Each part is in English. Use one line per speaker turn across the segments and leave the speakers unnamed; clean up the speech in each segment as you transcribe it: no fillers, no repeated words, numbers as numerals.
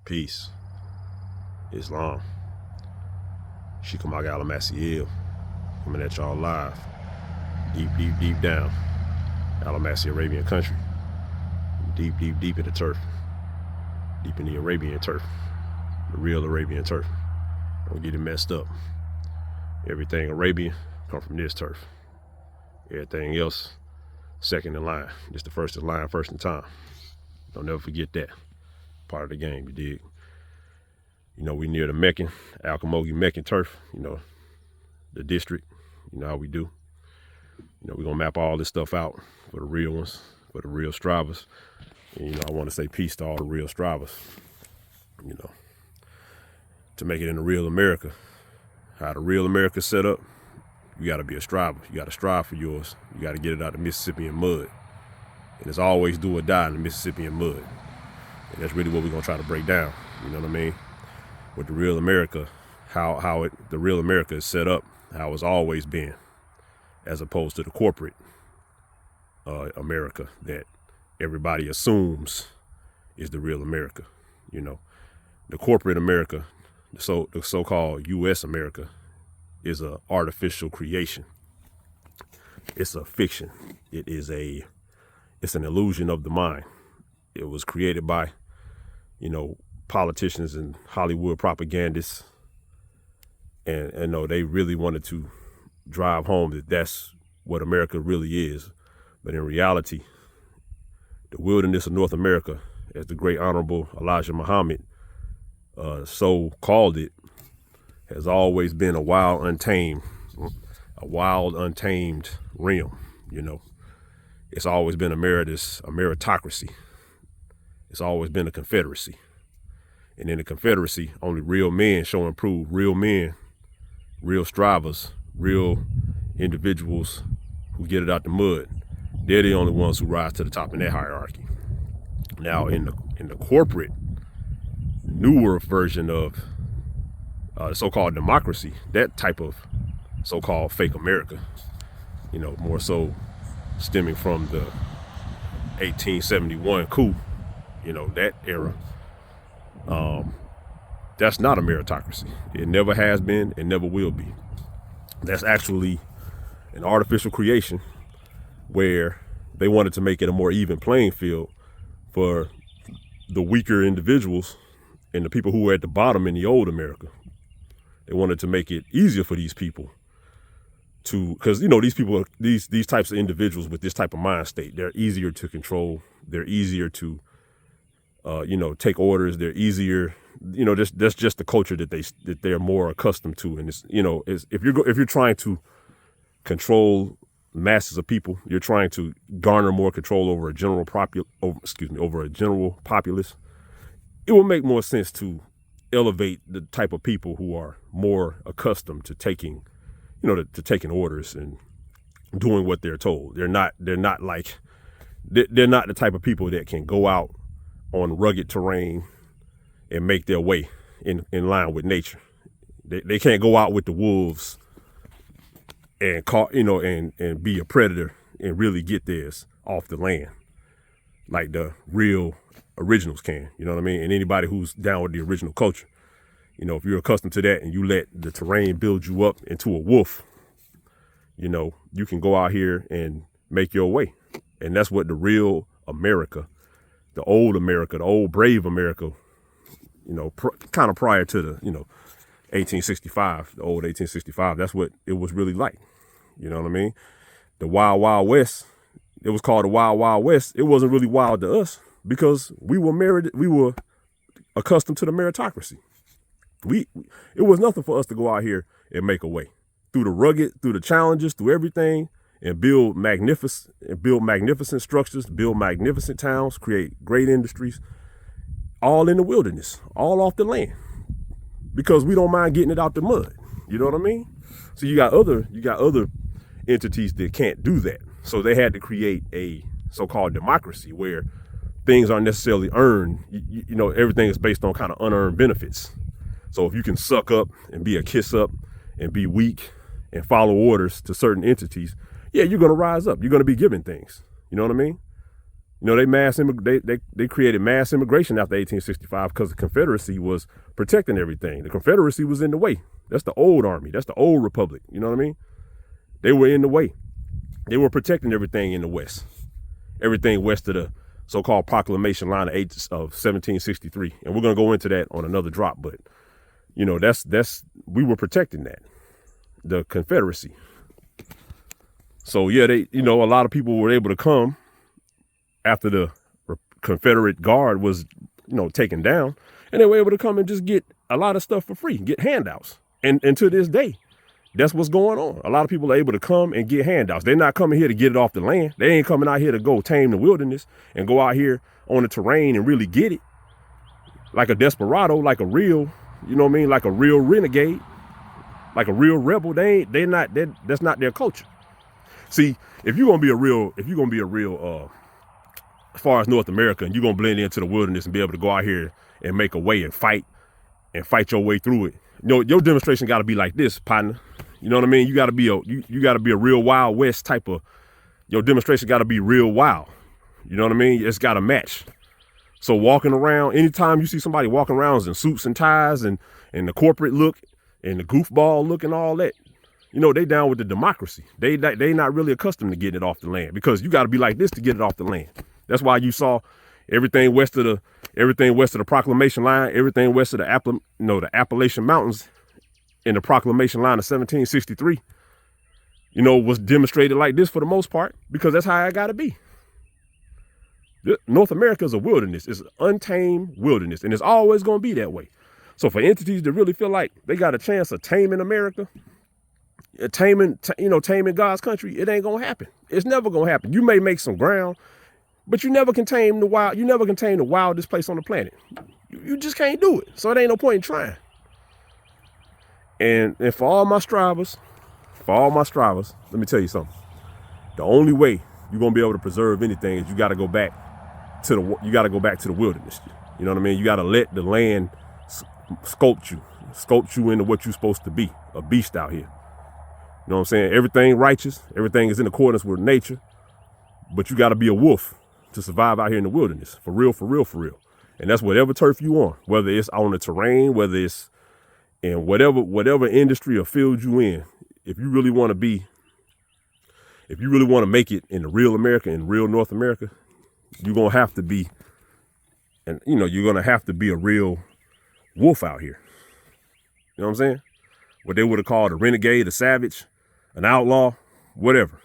Peace. Islam. Sheekamauga Alamassee-El. Coming at y'all live. Deep down. Alamassee, Arabian country. Deep in the turf. Deep in the Arabian turf. The real Arabian turf. Don't get it messed up. Everything Arabian come from this turf. Everything else, second in line. Just the first in line, first in time. Don't never forget that. Part of the game, you dig? You know, we near the Meccan, Al-Kamogi Meccan turf, you know, the district, you know how we do. You know, we're gonna map all this stuff out for the real ones, for the real strivers. And, you know, I wanna say peace to all the real strivers, you know, to make it in the real America. How the real America set up, you gotta be a striver. You gotta strive for yours. You gotta get it out of the Mississippian mud. And it's always do or die in the Mississippian mud. And that's really what we're gonna try to break down, you know what I mean? With the real America, the real America is set up, how it's always been, as opposed to the corporate America that everybody assumes is the real America. You know, the corporate America, the so-called U.S. America, is an artificial creation. It's a fiction. It's an illusion of the mind. It was created by, you know, politicians and Hollywood propagandists, and no, they really wanted to drive home that that's what America really is. But in reality, the wilderness of North America, as the great Honorable Elijah Muhammad so called it, has always been a wild, untamed realm. You know, it's always been a meritocracy. It's always been a confederacy. And in the confederacy, only real men show and prove. Real men, real strivers, real individuals who get it out the mud. They're the only ones who rise to the top in that hierarchy. Now, in the corporate, newer version of so-called democracy, that type of so-called fake America, you know, more so stemming from the 1871 coup, you know, that era. That's not a meritocracy. It never has been and never will be. That's actually an artificial creation where they wanted to make it a more even playing field for the weaker individuals and the people who were at the bottom in the old America. They wanted to make it easier for these people because, you know, these people, these types of individuals with this type of mind state, they're easier to control. They're easier to, you know, take orders. They're easier, you know, that's just the culture that they're more accustomed to. And it's, you know, if you're trying to control masses of people, you're trying to garner more control over a general populace. It will make more sense to elevate the type of people who are more accustomed to taking, you know, to taking orders and doing what they're told. They're not the type of people that can go out on rugged terrain and make their way in line with nature. They can't go out with the wolves and and be a predator and really get theirs off the land like the real originals can, you know what I mean? And anybody who's down with the original culture, you know, if you're accustomed to that and you let the terrain build you up into a wolf, you know, you can go out here and make your way. And that's what the real America, the old brave America, you know, kind of prior to the, you know, 1865, the old 1865, that's what it was really like. You know what I mean? The Wild Wild West, it was called the Wild Wild West. It wasn't really wild to us because we were accustomed to the meritocracy. It was nothing for us to go out here and make a way through the rugged, through the challenges, through everything, and build magnificent structures, build magnificent towns, create great industries, all in the wilderness, all off the land, because we don't mind getting it out the mud. You know what I mean? So you got other entities that can't do that. So they had to create a so-called democracy where things aren't necessarily earned. You know, everything is based on kind of unearned benefits. So if you can suck up and be a kiss up and be weak and follow orders to certain entities, yeah, you're going to rise up. You're going to be given things. You know what I mean? You know, they created mass immigration after 1865 because the Confederacy was protecting everything. The Confederacy was in the way. That's the old army. That's the old republic. You know what I mean? They were in the way. They were protecting everything in the West. Everything west of the so-called proclamation line of 1763. And we're going to go into that on another drop. But, you know, we were protecting that, the Confederacy. So, yeah, a lot of people were able to come after the Confederate Guard was, taken down, and they were able to come and just get a lot of stuff for free, get handouts. And to this day, that's what's going on. A lot of people are able to come and get handouts. They're not coming here to get it off the land. They ain't coming out here to go tame the wilderness and go out here on the terrain and really get it. Like a desperado, like a real, like a real renegade, like a real rebel. That's not their culture. See, if you're gonna be a real, as far as North America, and you're gonna blend into the wilderness and be able to go out here and make a way and fight your way through it. Your demonstration got to be like this, partner. You know what I mean? You got to be a real Wild West type of. Your demonstration got to be real wild. You know what I mean? It's got to match. So walking around, anytime you see somebody walking around in suits and ties and the corporate look and the goofball look and all that, they down with the democracy. They not really accustomed to getting it off the land, because you got to be like this to get it off the land. That's why you saw everything west of the proclamation line, everything west of the Appalachian Mountains in the proclamation line of 1763, was demonstrated like this for the most part, because that's how it got to be. North America is a wilderness. It's an untamed wilderness, and it's always going to be that way. So for entities that really feel like they got a chance of taming America, taming God's country, it ain't going to happen. It's never going to happen. You may make some ground, but you never can tame the wild. You never can tame the wildest place on the planet. You just can't do it. So it ain't no point in trying. And for all my strivers, let me tell you something. The only way you're gonna be able to preserve anything is you got to go back to the wilderness. You know what I mean? You got to let the land sculpt you into what you're supposed to be, a beast out here. You know what I'm saying? Everything righteous, everything is in accordance with nature, but you got to be a wolf to survive out here in the wilderness, for real. And that's whatever turf you on, whether it's on the terrain, whether it's in whatever industry or field you in. If you really want to make it in the real America, in real North America, you're going to have to be, a real wolf out here. You know what I'm saying? What they would have called a renegade, a savage, an outlaw, whatever.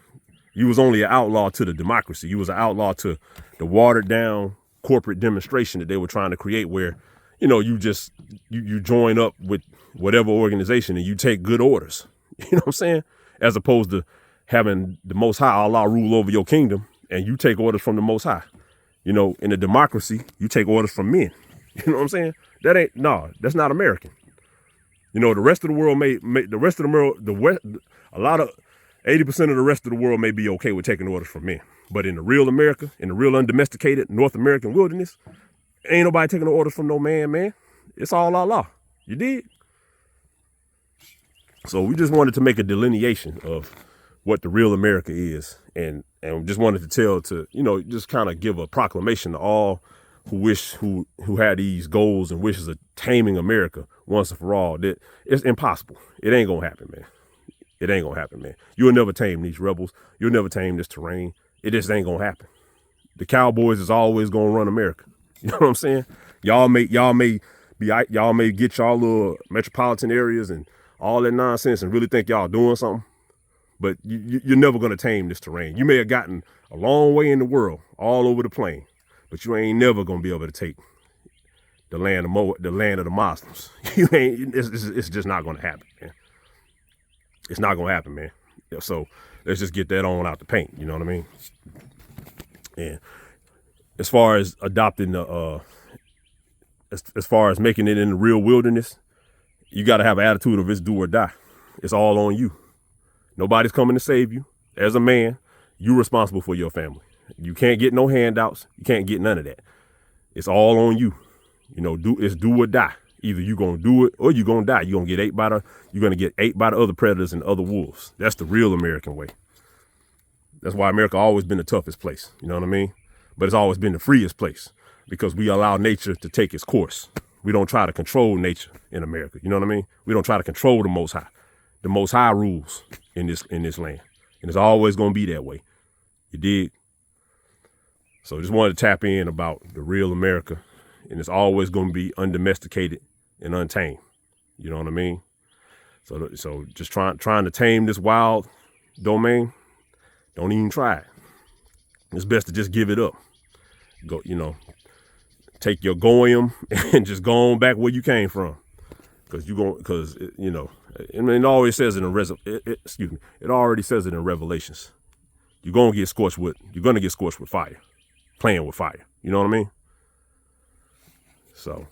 You was only an outlaw to the democracy. You was an outlaw to the watered down corporate demonstration that they were trying to create, where, you join up with whatever organization and you take good orders. You know what I'm saying? As opposed to having the Most High Allah rule over your kingdom and you take orders from the Most High. In a democracy, you take orders from men. You know what I'm saying? That's not American. The rest of the world a lot of 80% of the rest of the world may be okay with taking orders from men. But in the real America, in the real undomesticated North American wilderness, ain't nobody taking no orders from no man. It's all Allah. You did? So we just wanted to make a delineation of what the real America is, and just wanted to just kind of give a proclamation to all who had these goals and wishes of taming America once and for all, that it's impossible. It ain't gonna happen, man. It ain't gonna happen, man. You'll never tame these rebels. You'll never tame this terrain. It just ain't gonna happen. The cowboys is always gonna run America. You know what I'm saying? Y'all may get y'all little metropolitan areas and all that nonsense and really think y'all doing something, but you're never gonna tame this terrain. You may have gotten a long way in the world, all over the plain, but you ain't never gonna be able to take the land of the Muslims. It's just not gonna happen, man. It's not gonna happen, man. So let's just get that on out the paint. You know what I mean? And as far as adopting as far as making it in the real wilderness, you got to have an attitude of it's do or die. It's all on you. Nobody's coming to save you. As a man, you're responsible for your family. You can't get no handouts. You can't get none of that. It's all on you. It's do or die. Either you're going to do it or you're going to die. You're going to get ate by the other predators and other wolves. That's the real American way. That's why America always been the toughest place. You know what I mean? but it's always been the freest place because we allow nature to take its course. We don't try to control nature in America. You know what I mean? We don't try to control the Most High. The Most High rules in this land, and it's always going to be that way. You dig? So just wanted to tap in about the real America, and it's always going to be undomesticated and untamed. You know what I mean? So just trying to tame this wild domain. Don't even try it. It's best to just give it up. Go, take your goyim and just go on back where you came from, it always says it in it already says it in Revelations. You're gonna get scorched with fire, playing with fire. You know what I mean? So,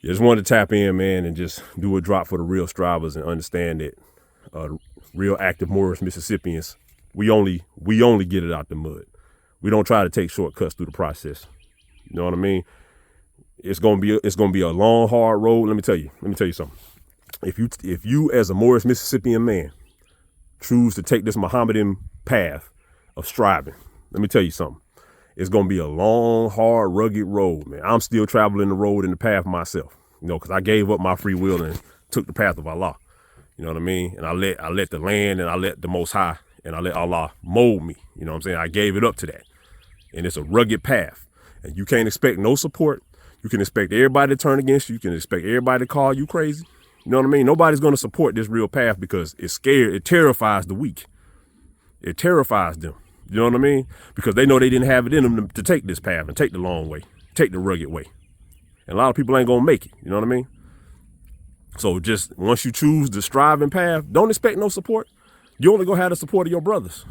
just wanted to tap in, man, and just do a drop for the real strivers and understand that real active Morris Mississippians, we only get it out the mud. We don't try to take shortcuts through the process. You know what I mean? It's gonna be a long, hard road. Let me tell you something. If you as a Morris Mississippian man choose to take this Mohammedan path of striving, let me tell you something. It's gonna be a long, hard, rugged road, man. I'm still traveling the road and the path myself, because I gave up my free will and took the path of Allah. You know what I mean? And I let the land and I let the Most High and I let Allah mold me. You know what I'm saying? I gave it up to that. And it's a rugged path. And you can't expect no support. You can expect everybody to turn against you. You can expect everybody to call you crazy. You know what I mean? Nobody's going to support this real path because it's scared. It terrifies the weak. It terrifies them. You know what I mean? Because they know they didn't have it in them to take this path and take the long way, take the rugged way. And a lot of people ain't going to make it. You know what I mean? So just once you choose the striving path, don't expect no support. You only going to have the support of your brothers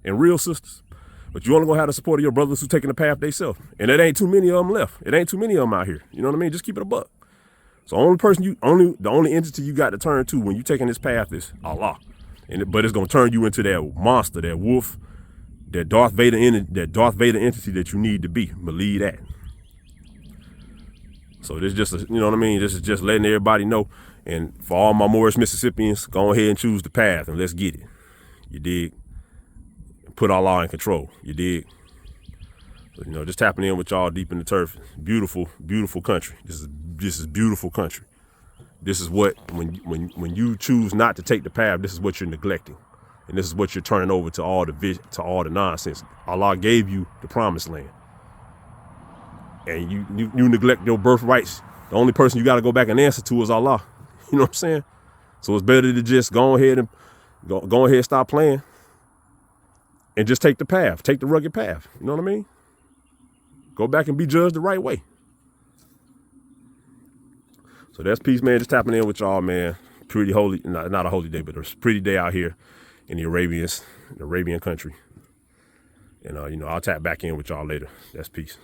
and real sisters. But you only gonna have the support of your brothers who taking the path themselves. And it ain't too many of them left. It ain't too many of them out here. You know what I mean? Just keep it a buck. So the only entity you got to turn to when you taking this path is Allah. But it's gonna turn you into that monster, that wolf, that Darth Vader entity that you need to be. Believe that. So this just, you know what I mean? This is just letting everybody know. And for all my Morris Mississippians, go ahead and choose the path and let's get it. You dig? Put Allah in control. You dig? So, just tapping in with y'all deep in the turf. Beautiful, beautiful country. This is beautiful country. This is what when you choose not to take the path, this is what you're neglecting, and this is what you're turning over to all the nonsense. Allah gave you the promised land, and you neglect your birthrights. The only person you got to go back and answer to is Allah. You know what I'm saying? So it's better to just go ahead and stop playing. And just take the path, take the rugged path. You know what I mean? Go back and be judged the right way. So that's peace, man. Just tapping in with y'all, man. Pretty holy, not a holy day, but a pretty day out here in the Arabian country. And, I'll tap back in with y'all later. That's peace.